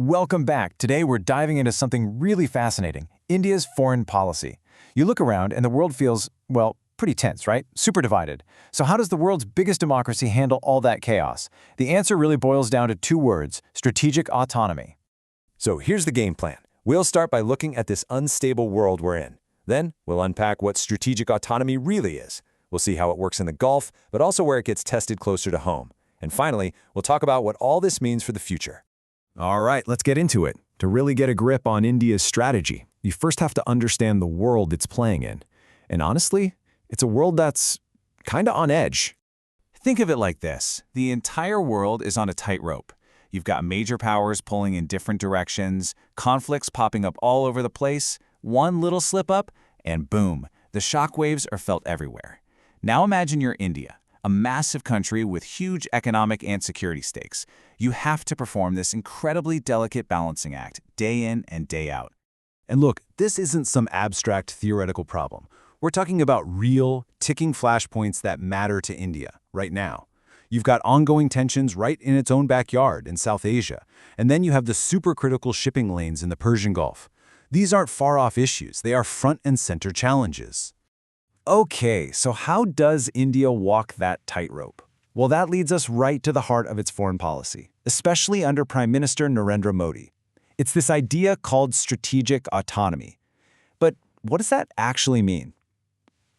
Welcome back. Today we're diving into something really fascinating, India's foreign policy. You look around and the world feels, well, pretty tense, right? Super divided. So how does the world's biggest democracy handle all that chaos? The answer really boils down to two words: strategic autonomy. So here's the game plan. We'll start by looking at this unstable world we're in. Then we'll unpack what strategic autonomy really is. We'll see how it works in the Gulf, but also where it gets tested closer to home. And finally, we'll talk about what all this means for the future. All right, let's get into it. To really get a grip on India's strategy, you first have to understand the world it's playing in. And honestly, it's a world that's kinda on edge. Think of it like this. The entire world is on a tightrope. You've got major powers pulling in different directions, conflicts popping up all over the place, one little slip up, and boom, the shockwaves are felt everywhere. Now imagine you're India, a massive country with huge economic and security stakes. You have to perform this incredibly delicate balancing act day in and day out. And look, this isn't some abstract theoretical problem. We're talking about real, ticking flashpoints that matter to India right now. You've got ongoing tensions right in its own backyard in South Asia, and then you have the supercritical shipping lanes in the Persian Gulf. These aren't far-off issues, they are front-and-center challenges. Okay, so how does India walk that tightrope? Well, that leads us right to the heart of its foreign policy, especially under Prime Minister Narendra Modi. It's this idea called strategic autonomy. But what does that actually mean?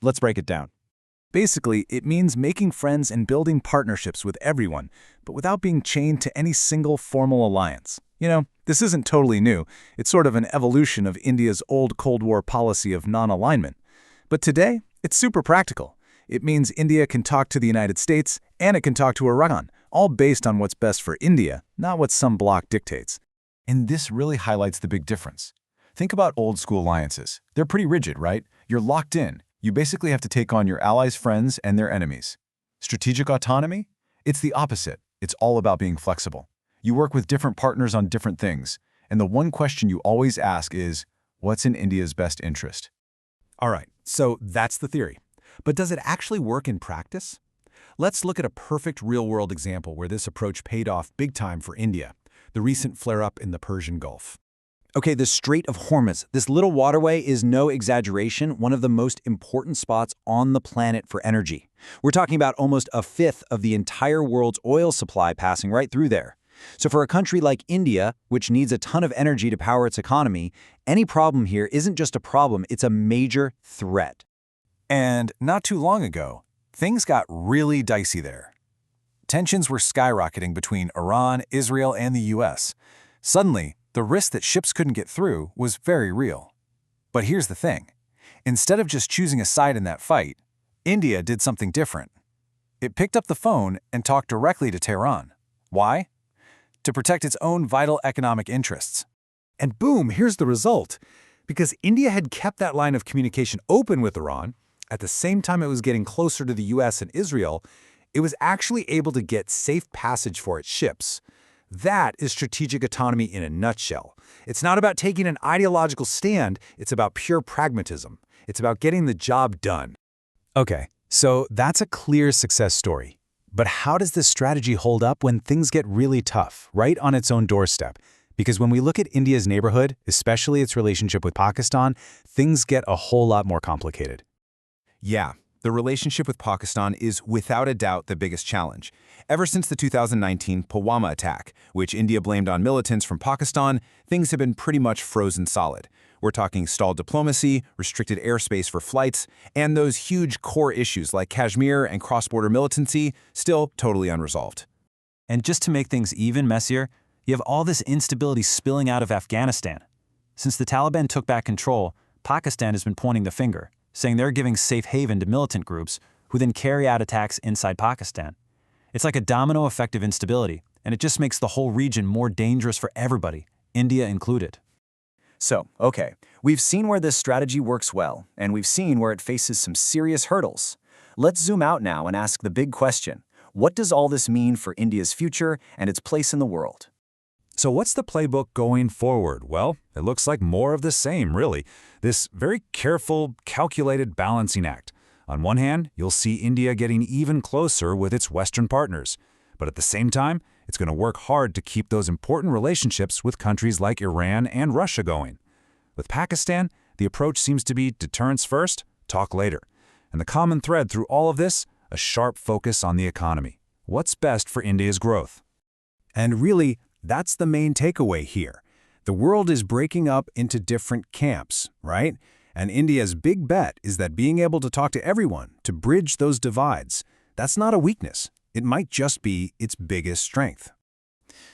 Let's break it down. Basically, it means making friends and building partnerships with everyone, but without being chained to any single formal alliance. You know, this isn't totally new. It's sort of an evolution of India's old Cold War policy of non-alignment. But today, it's super practical. It means India can talk to the United States and it can talk to Iran, all based on what's best for India, not what some bloc dictates. And this really highlights the big difference. Think about old-school alliances. They're pretty rigid, right? You're locked in. You basically have to take on your allies' friends and their enemies. Strategic autonomy? It's the opposite. It's all about being flexible. You work with different partners on different things, and the one question you always ask is, what's in India's best interest? All right, so that's the theory. But does it actually work in practice? Let's look at a perfect real-world example where this approach paid off big time for India, the recent flare-up in the Persian Gulf. Okay, the Strait of Hormuz, this little waterway is no exaggeration, one of the most important spots on the planet for energy. We're talking about almost a fifth of the entire world's oil supply passing right through there. So for a country like India, which needs a ton of energy to power its economy, any problem here isn't just a problem, it's a major threat. And not too long ago, things got really dicey there. Tensions were skyrocketing between Iran, Israel, and the US. Suddenly, the risk that ships couldn't get through was very real. But here's the thing. Instead of just choosing a side in that fight, India did something different. It picked up the phone and talked directly to Tehran. Why? To protect its own vital economic interests. And boom, here's the result. Because India had kept that line of communication open with Iran, at the same time it was getting closer to the US and Israel, it was actually able to get safe passage for its ships. That is strategic autonomy in a nutshell. It's not about taking an ideological stand, it's about pure pragmatism. It's about getting the job done. Okay, so that's a clear success story. But how does this strategy hold up when things get really tough, right on its own doorstep? Because when we look at India's neighborhood, especially its relationship with Pakistan, things get a whole lot more complicated. Yeah, the relationship with Pakistan is without a doubt the biggest challenge. Ever since the 2019 Pulwama attack, which India blamed on militants from Pakistan, things have been pretty much frozen solid. We're talking stalled diplomacy, restricted airspace for flights, and those huge core issues like Kashmir and cross-border militancy still totally unresolved. And just to make things even messier, you have all this instability spilling out of Afghanistan. Since the Taliban took back control, Pakistan has been pointing the finger, saying they're giving safe haven to militant groups who then carry out attacks inside Pakistan. It's like a domino effect of instability, and it just makes the whole region more dangerous for everybody, India included. So, okay, we've seen where this strategy works well, and we've seen where it faces some serious hurdles. Let's zoom out now and ask the big question. What does all this mean for India's future and its place in the world? So what's the playbook going forward? Well, it looks like more of the same, really. This very careful, calculated balancing act. On one hand, you'll see India getting even closer with its Western partners. But at the same time, It's going to work hard to keep those important relationships with countries like Iran and Russia going. With Pakistan, the approach seems to be deterrence first, talk later. And the common thread through all of this, a sharp focus on the economy. What's best for India's growth? And really, that's the main takeaway here. The world is breaking up into different camps, right? And India's big bet is that being able to talk to everyone, to bridge those divides, that's not a weakness. It might just be its biggest strength.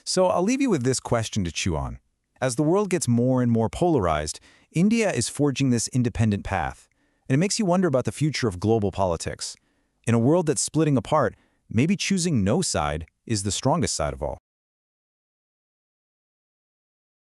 So I'll leave you with this question to chew on. As the world gets more and more polarized, India is forging this independent path. And it makes you wonder about the future of global politics. In a world that's splitting apart, maybe choosing no side is the strongest side of all.